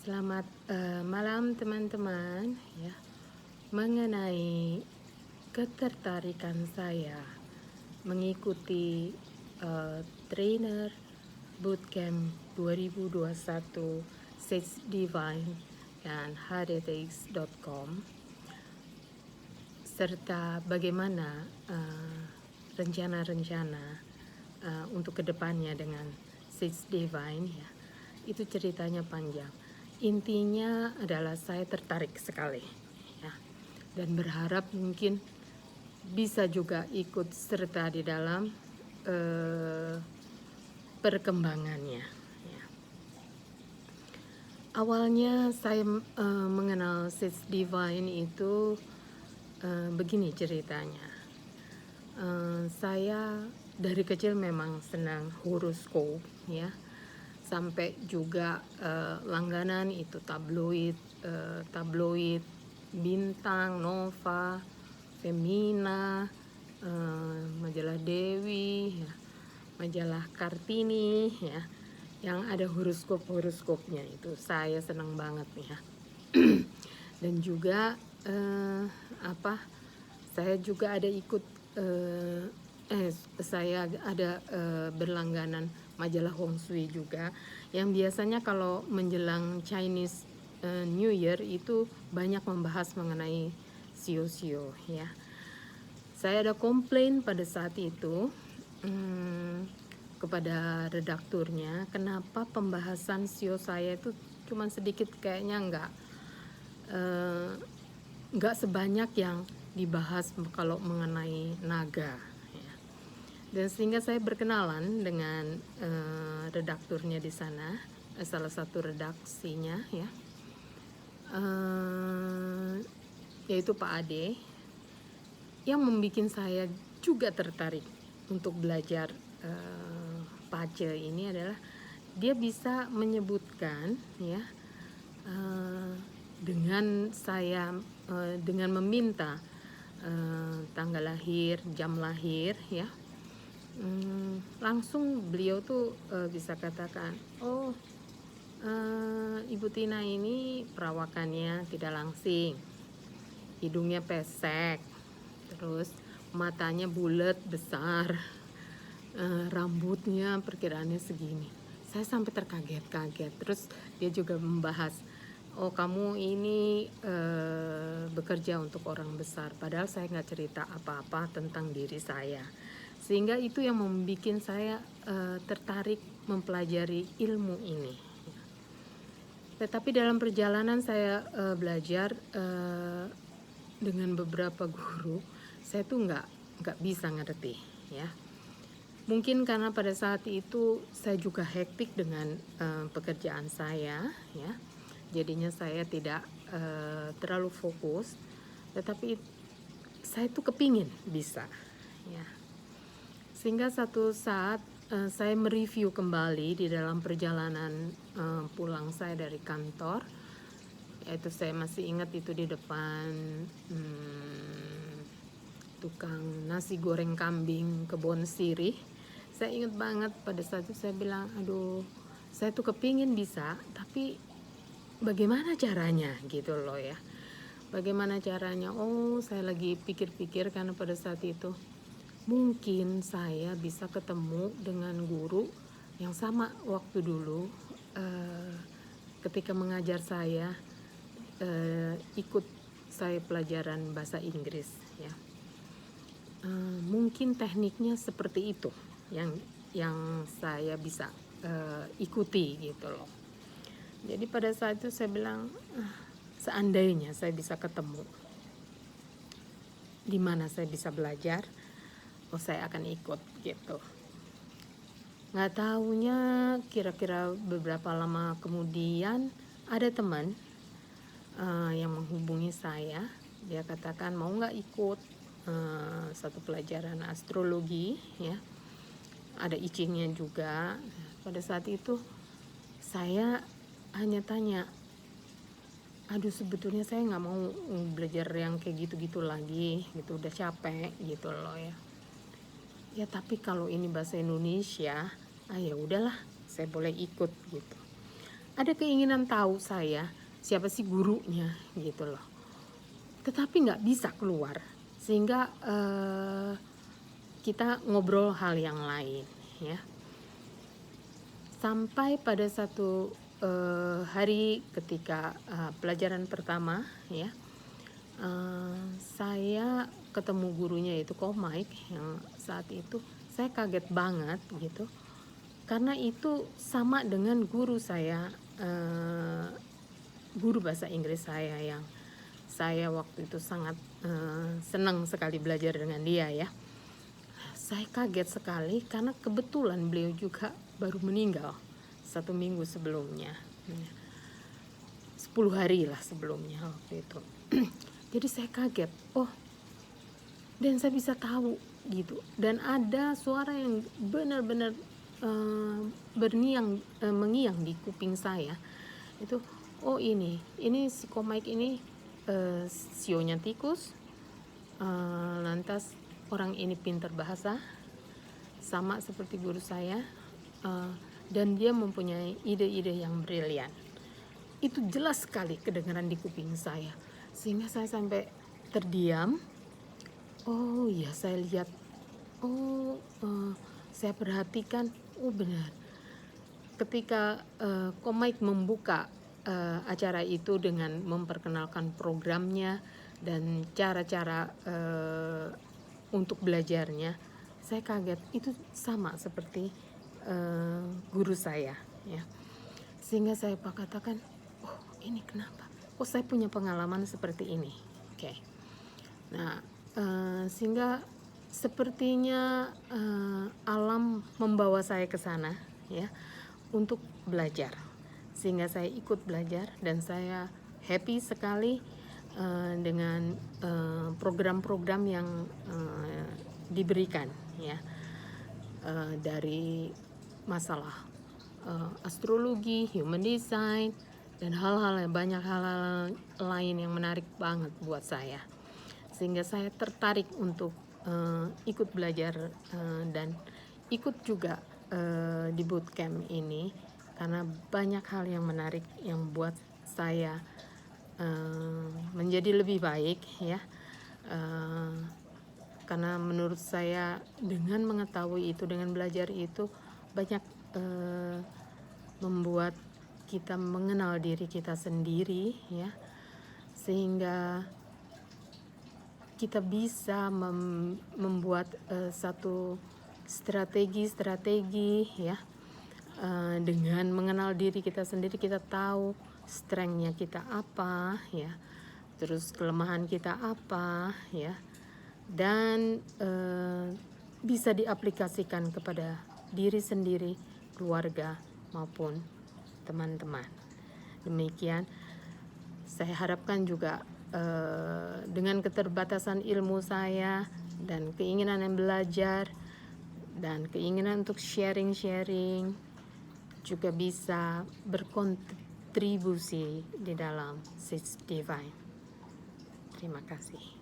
Selamat malam teman-teman ya. Mengenai ketertarikan saya mengikuti trainer bootcamp 2021 Sage Divine dan hdtx.com, serta bagaimana rencana-rencana untuk kedepannya dengan Sage Divine ya. Itu ceritanya panjang. Intinya adalah saya tertarik sekali ya, dan berharap mungkin bisa juga ikut serta di dalam perkembangannya ya. Awalnya saya mengenal Sage Divine itu begini ceritanya. Saya dari kecil memang senang horoskop ya, sampai juga langganan itu tabloid Bintang, Nova, Femina, majalah Dewi ya, majalah Kartini ya, yang ada horoskopnya itu saya senang banget nih ya. Dan juga saya juga ada ikut saya ada berlangganan majalah Hong Shui juga, yang biasanya kalau menjelang Chinese New Year itu banyak membahas mengenai sio-sio ya. Saya ada komplain pada saat itu kepada redakturnya, kenapa pembahasan sio saya itu cuma sedikit, kayaknya nggak sebanyak yang dibahas kalau mengenai naga ya. Dan sehingga saya berkenalan dengan redakturnya di sana, salah satu redaksinya ya, yaitu Pak Ade, yang membuat saya juga tertarik untuk belajar pace ini adalah dia bisa menyebutkan ya, dengan saya dengan meminta tanggal lahir, jam lahir ya, langsung beliau tuh bisa katakan, oh Ibu Tina ini perawakannya tidak langsing, hidungnya pesek, terus matanya bulat besar, rambutnya perkiraannya segini. Saya sampai terkaget-kaget. Terus dia juga membahas, oh kamu ini bekerja untuk orang besar, padahal saya nggak cerita apa-apa tentang diri saya. Sehingga itu yang membuat saya tertarik mempelajari ilmu ini. Tetapi dalam perjalanan saya belajar dengan beberapa guru, saya tuh nggak bisa ngerti ya. Mungkin karena pada saat itu saya juga hektik dengan pekerjaan saya ya, jadinya saya tidak terlalu fokus. Tetapi saya tuh kepingin bisa ya. Sehingga satu saat saya mereview kembali di dalam perjalanan pulang saya dari kantor, yaitu saya masih ingat itu di depan tukang nasi goreng kambing Kebon Sirih. Saya ingat banget pada saat itu saya bilang, aduh saya tuh kepingin bisa, tapi bagaimana caranya gitu loh ya. Bagaimana caranya? Oh, saya lagi pikir-pikir karena pada saat itu mungkin saya bisa ketemu dengan guru yang sama waktu dulu ketika mengajar saya, ikut saya pelajaran bahasa Inggris ya. Mungkin tekniknya seperti itu yang saya bisa ikuti gitu loh. Jadi pada saat itu saya bilang, seandainya saya bisa ketemu di mana saya bisa belajar, oh saya akan ikut gitu. Nggak taunya kira-kira beberapa lama kemudian ada teman yang menghubungi saya. Dia katakan mau nggak ikut satu pelajaran astrologi ya, ada I Ching-nya juga. Pada saat itu saya hanya tanya, aduh sebetulnya saya nggak mau belajar yang kayak gitu-gitu lagi gitu, udah capek gitu loh ya. Ya tapi kalau ini bahasa Indonesia, ya udahlah, saya boleh ikut gitu. ada keinginan tahu saya siapa sih gurunya gitu loh, tetapi nggak bisa keluar, sehingga kita ngobrol hal yang lain ya, sampai pada satu hari ketika pelajaran pertama ya, saya ketemu gurunya itu Komik yang saat itu saya kaget banget gitu, karena itu sama dengan guru saya, guru bahasa Inggris saya yang saya waktu itu sangat senang sekali belajar dengan dia ya. Saya kaget sekali karena kebetulan beliau juga baru meninggal 1 minggu sebelumnya, 10 hari lah sebelumnya waktu itu. Jadi saya kaget, oh, dan saya bisa tahu gitu, dan ada suara yang benar-benar mengiang di kuping saya itu, oh ini si Komik ini sionya tikus, lantas orang ini pintar bahasa sama seperti guru saya, dan dia mempunyai ide-ide yang brilian. Itu jelas sekali kedengaran di kuping saya, sehingga saya sampai terdiam. Oh iya, saya lihat, saya perhatikan, oh benar, ketika Komik membuka acara itu dengan memperkenalkan programnya dan cara-cara untuk belajarnya, saya kaget. Itu sama seperti guru saya ya, sehingga saya katakan, oh ini kenapa kok saya punya pengalaman seperti ini. Oke. Nah, sehingga sepertinya alam membawa saya ke sana ya untuk belajar, sehingga saya ikut belajar dan saya happy sekali dengan program-program yang diberikan ya, dari masalah astrologi, human design, dan banyak hal-hal lain yang menarik banget buat saya, sehingga saya tertarik untuk ikut belajar dan ikut juga di bootcamp ini, karena banyak hal yang menarik yang buat saya menjadi lebih baik ya, karena menurut saya dengan mengetahui itu, dengan belajar itu banyak membuat kita mengenal diri kita sendiri ya, sehingga kita bisa membuat satu strategi ya, dengan mengenal diri kita sendiri. Kita tahu strength-nya kita apa ya, terus kelemahan kita apa ya, dan bisa diaplikasikan kepada diri sendiri, keluarga maupun teman-teman. Demikian saya harapkan juga dengan keterbatasan ilmu saya dan keinginan yang belajar dan keinginan untuk sharing juga bisa berkontribusi di dalam Seeds Divine. Terima kasih.